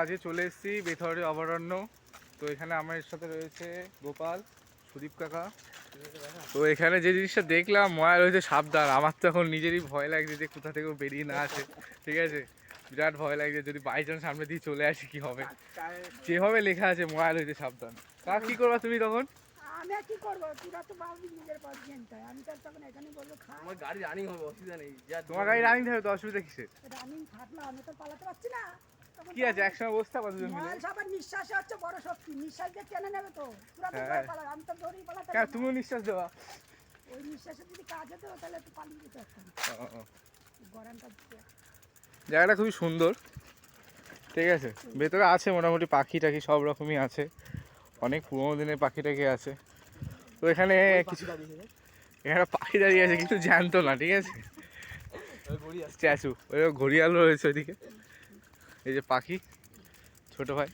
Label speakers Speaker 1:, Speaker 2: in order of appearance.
Speaker 1: আজকে চলে এসেছি বেথরি অভয়ারণ্য। তো এখানে আমার সাথে রয়েছে গোপাল, সুদীপ কাকা। তো এখানে যে জিনিসটা দেখলাম ময়া রয়েছে সাবধান। আমার তো এখন নিজেরই ভয় লাগছে যে কোথা থেকেও বেরিয়ে না আসে, ঠিক আছে? বিরাট ভয় লাগছে যদি বাই চান্স সামনে দিয়ে চলে আসি কি হবে। যেভাবে লেখা আছে ময়া রয়েছে সাবধান। কাক কি করবা তুমি তখন?
Speaker 2: আমি আর কি করবো, তোরা তো ভাববি নিজের পথ চিন্তা। আমি তো তখন এখানে বলবো খা।
Speaker 3: আমার গাড়ি রানিং হবে, অসুবিধা নেই।
Speaker 1: তোমার গাড়ি রানিং থাকবে তো অসুবিধা কিসের?
Speaker 2: রানিং থাকলো আমি তো পালাতে পারছি না।
Speaker 1: কি আছে একসঙ্গে বসতে পারো দুজন মিলে।
Speaker 2: ময়াল সবার নিঃশ্বাসে হচ্ছে বড় শক্তি, নিঃশ্বাস দিয়ে টেনে নেবে তো। তোরা তো
Speaker 1: হ্যাঁ।
Speaker 2: পালা, আমি তো দৌড়েই পালাতে
Speaker 1: কেন তুমিও নিঃশ্বাস দেওয়া?
Speaker 2: ওই নিঃশ্বাসে যদি কাজ হতো তাহলে একটু পালিয়ে যেতে পারতাম। গরমটা দিতে
Speaker 1: জায়গাটা খুবই সুন্দর, ঠিক আছে। ভেতরে আছে মোটামুটি পাখি টাখি সব রকমই আছে, অনেক পুরোনো দিনের পাখি টাখি আছে। তো এখানে কিছু এখানে পাখি দাঁড়িয়ে আছে কিন্তু জ্যান্ত না, ঠিক আছে, স্ট্যাচু। ওই ঘড়িয়াল রয়েছে ওইদিকে, এই যে পাখি ছোট ভাই।